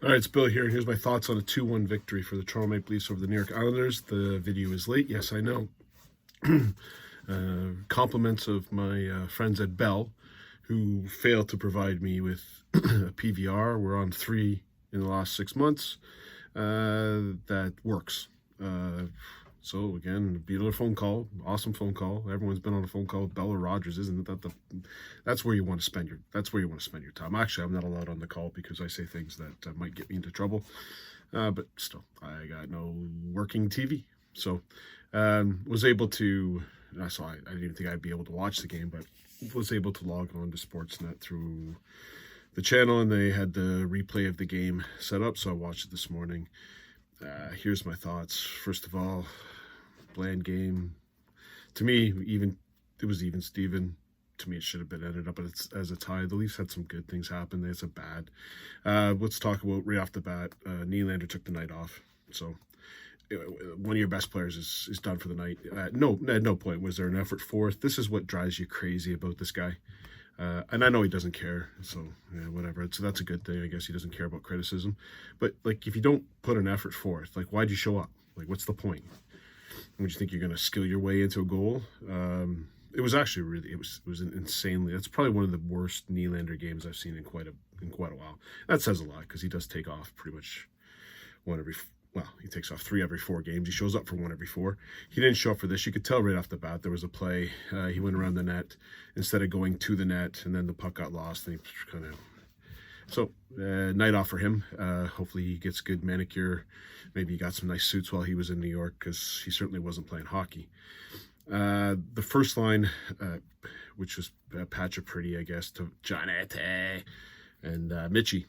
All right, it's Bill here. Here's my thoughts on a 2-1 victory for the Toronto Maple Leafs over the New York Islanders. The video is late. Yes, I know. Compliments of my friends at Bell, who failed to provide me with a PVR. We're on 3 in the last 6 months. That works. So again, be another phone call, awesome phone call. Everyone's been on a phone call with Bell or Rogers, isn't that that's where you want to spend your time. Actually, I'm not allowed on the call because I say things that might get me into trouble. But still, I got no working TV, so was able to. So I didn't even think I'd be able to watch the game, but was able to log on to Sportsnet through the channel, and they had the replay of the game set up, so I watched it this morning. Here's my thoughts. First of all, bland game. To me, it was even Steven. To me, it should have been ended up as a tie. The Leafs had some good things happen. They had some bad. Let's talk about right off the bat. Nylander took the night off. So one of your best players is done for the night. At no point was there an effort forth. This is what drives you crazy about this guy. And I know he doesn't care, so yeah, whatever. So that's a good thing. I guess he doesn't care about criticism. But like, if you don't put an effort forth, like, why'd you show up? Like, what's the point? Would you think you're going to skill your way into a goal? It was actually it was insanely. That's probably one of the worst Nylander games I've seen in quite a while. That says a lot because he does take off pretty much he takes off 3 every 4 games. He shows up for 1 every 4. He didn't show up for this. You could tell right off the bat there was a play. He went around the net instead of going to the net, and then the puck got lost. And he kind of night off for him. Hopefully he gets good manicure. Maybe he got some nice suits while he was in New York, because he certainly wasn't playing hockey. The first line, which was Patch of Pretty, I guess, to Johnny T and Mitchie.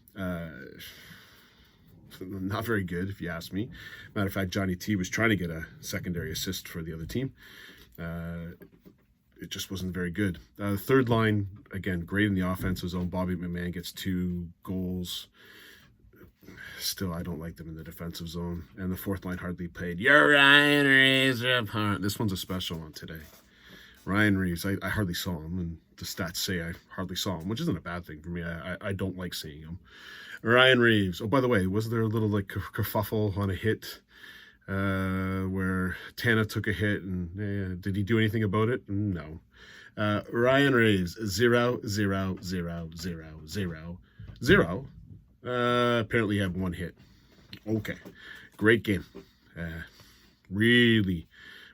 Not very good, if you ask me. Matter of fact, Johnny T was trying to get a secondary assist for the other team. It just wasn't very good. The third line, again, great in the offensive zone. Bobby McMahon gets 2 goals. Still, I don't like them in the defensive zone. And the fourth line hardly played. You're Ryan Reeves. This one's a special one today. Ryan Reeves, I hardly saw him, and the stats say I hardly saw him, which isn't a bad thing for me. I don't like seeing him. Ryan Reeves. Oh, by the way, was there a little kerfuffle on a hit where Tana took a hit, and did he do anything about it? No. Ryan Reeves, 0, 0, 0, 0, 0, 0. Apparently he had 1 hit. Okay. Great game. Really,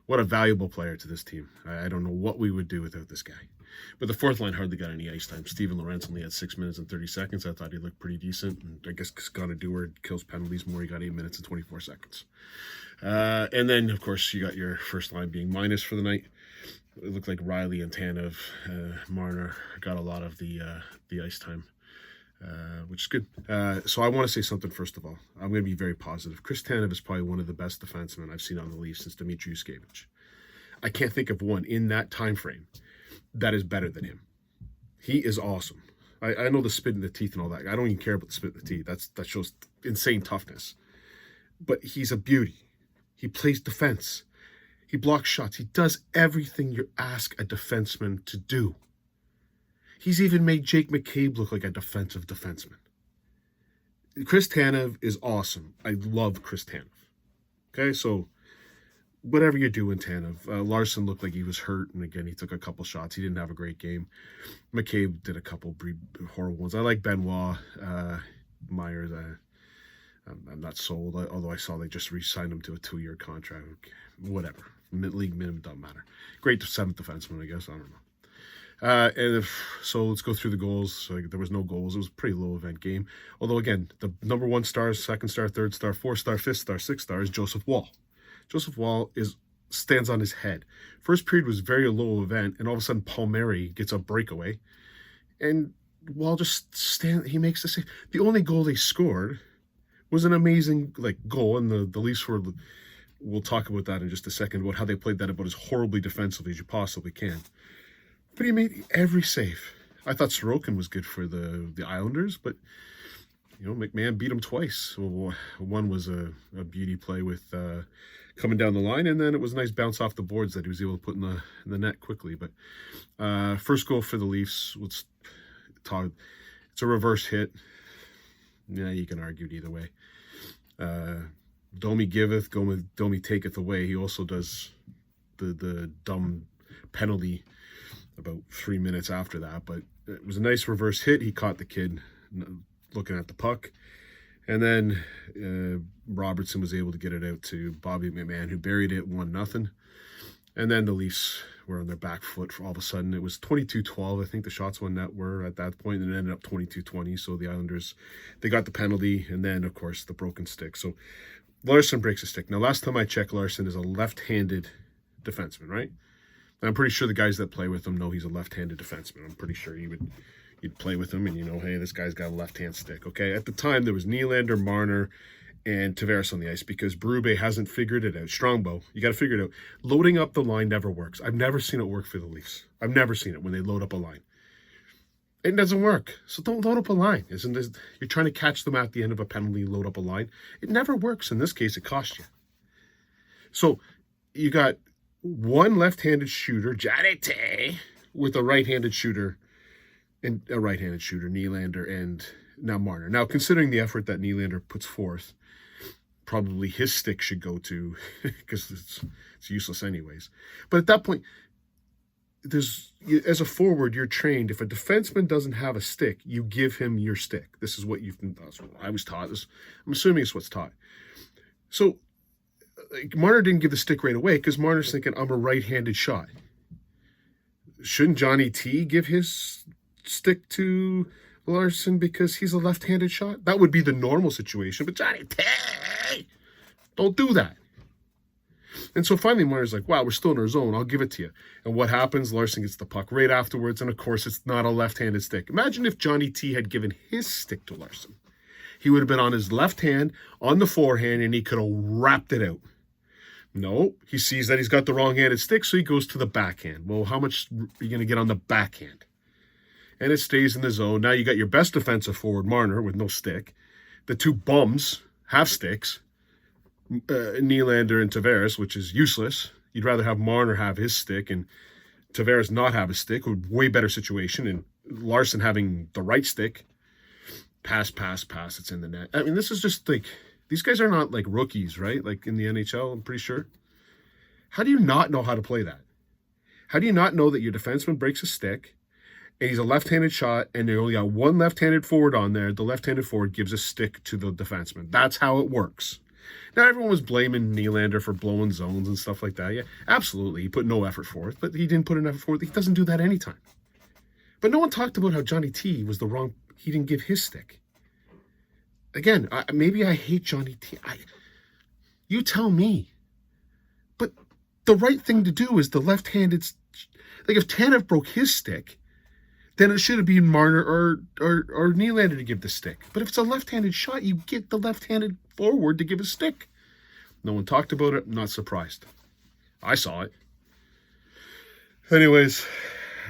what a valuable player to this team. I don't know what we would do without this guy. But the fourth line hardly got any ice time. Steven Lorentz only had 6 minutes and 30 seconds. I thought he looked pretty decent. And I guess Scott Dewar kills penalties more. He got 8 minutes and 24 seconds. And then, of course, you got your first line being minus for the night. It looked like Riley and Tanev, Marner got a lot of the ice time, which is good. So I want to say something first of all. I'm going to be very positive. Chris Tanev is probably one of the best defensemen I've seen on the Leafs since Dmitry Yushkevich. I can't think of one in that time frame that is better than him. He is awesome. I know the spit in the teeth and all that. I don't even care about the spit in the teeth. That shows insane toughness. But he's a beauty. He plays defense. He blocks shots. He does everything you ask a defenseman to do. He's even made Jake McCabe look like a defensive defenseman. Chris Tanev is awesome. I love Chris Tanev. Okay, so whatever you're doing, Tanev. Larson looked like he was hurt, and again, he took a couple shots. He didn't have a great game. McCabe did a couple horrible ones. I like Benoit. Myers, I'm not sold, although I saw they just re-signed him to a 2-year contract. Whatever. League minimum, doesn't matter. Great 7th defenseman, I guess. I don't know. So let's go through the goals. So there was no goals. It was a pretty low event game. Although, again, the number 1 star, 2nd star, 3rd star, 4th star, 5th star, 6th star is Joseph Woll. Joseph Woll stands on his head. First period was very low event, and all of a sudden Palmieri gets a breakaway, and Woll just he makes the save. The only goal they scored was an amazing goal, and the Leafs were. We'll talk about that in just a second, about how they played that about as horribly defensively as you possibly can. But he made every save. I thought Sorokin was good for the Islanders, but McMahon beat him twice. Well, one was a beauty play with coming down the line, and then it was a nice bounce off the boards that he was able to put in the net quickly. But first goal for the Leafs, let's talk. It's a reverse hit. Yeah, you can argue it either way. Domi giveth, Domi taketh away. He also does the dumb penalty about 3 minutes after that, but it was a nice reverse hit. He caught the kid looking at the puck, and then Robertson was able to get it out to Bobby McMahon, who buried it 1-0. And then the Leafs were on their back foot for all of a sudden. It was 22-12. I think the shots on net were at that point, and it ended up 22-20. So the Islanders, they got the penalty, and then, of course, the broken stick. So Larson breaks a stick. Now, last time I checked, Larson is a left-handed defenseman, right? And I'm pretty sure the guys that play with him know he's a left-handed defenseman. I'm pretty sure you'd play with him and, hey, this guy's got a left-hand stick, okay? At the time, there was Nylander, Marner, and Tavares on the ice because Berube hasn't figured it out. Strongbow, you got to figure it out. Loading up the line never works. I've never seen it work for the Leafs. I've never seen it when they load up a line. It doesn't work. So don't load up a line. You're trying to catch them at the end of a penalty, load up a line. It never works. In this case, it cost you. So you got one left-handed shooter, Janete, with a right-handed shooter, Nylander, and now Marner. Now, considering the effort that Nylander puts forth, probably his stick should go to, because it's useless anyways. But at that point, as a forward, you're trained. If a defenseman doesn't have a stick, you give him your stick. This is what I was taught. I'm assuming it's what's taught. So Marner didn't give the stick right away because Marner's thinking, I'm a right-handed shot. Shouldn't Johnny T give his stick to Larson because he's a left-handed shot? That would be the normal situation, but Johnny T, don't do that. And so finally Marner's like, wow, we're still in our zone. I'll give it to you. And what happens? Larson gets the puck right afterwards, and of course it's not a left-handed stick. Imagine if Johnny T had given his stick to Larson. He would have been on his left hand, on the forehand, and he could have wrapped it out. No, he sees that he's got the wrong-handed stick, so he goes to the backhand. Well, how much are you going to get on the backhand? And it stays in the zone. Now you got your best defensive forward, Marner, with no stick. The two bums have sticks, Nylander and Tavares, which is useless. You'd rather have Marner have his stick and Tavares not have a stick. A way better situation. And Larson having the right stick. Pass, it's in the net. I mean, this is just like, these guys are not like rookies, right? Like in the NHL, I'm pretty sure. How do you not know how to play that? How do you not know that your defenseman breaks a stick and he's a left-handed shot and they only got one left-handed forward on there? The left-handed forward gives a stick to the defenseman. That's how it works. Now, everyone was blaming Nylander for blowing zones and stuff like that. Yeah, absolutely. He put no effort forth, but he didn't put an effort forth. He doesn't do that anytime. But no one talked about how Johnny T was the wrong. He didn't give his stick. Again, maybe I hate Johnny T. You tell me. But the right thing to do is the left-handed. Like if Tanev broke his stick, then it should have been Marner or Nylander to give the stick. But if it's a left-handed shot, you get the left-handed forward to give a stick. No one talked about it. I'm not surprised. I saw it. Anyways,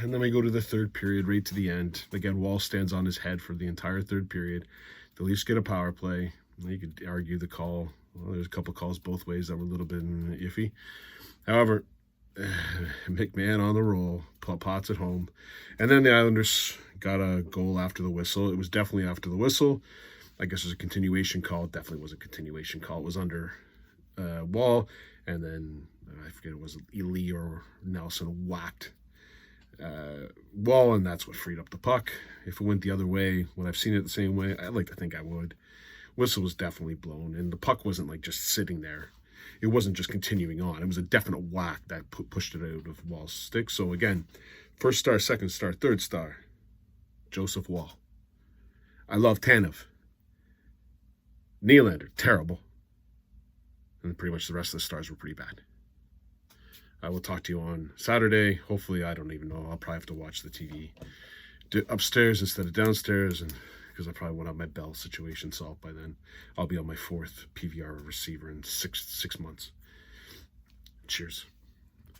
and then we go to the third period, right to the end. Again, Wall stands on his head for the entire third period. The Leafs get a power play. You could argue the call. Well, there's a couple calls both ways that were a little bit iffy. However, McMahon on the roll, Potts at home. And then the Islanders got a goal after the whistle. It was definitely after the whistle. I guess it was a continuation call. It definitely was a continuation call. It was under Wall. And then, I forget, it was Ely or Nelson whacked Wall, and that's what freed up the puck. If it went the other way, when I've seen it the same way, I'd like to think I would. Whistle was definitely blown, and the puck wasn't like just sitting there. It wasn't just continuing on. It was a definite whack that pushed it out of Wall's stick. So again, first star, second star, third star, Joseph Wall. I love Tanev. Nylander, terrible. And pretty much the rest of the stars were pretty bad. I will talk to you on Saturday. Hopefully, I don't even know. I'll probably have to watch the TV upstairs instead of downstairs, and because I probably won't have my Bell situation solved by then. I'll be on my fourth PVR receiver in six months. Cheers.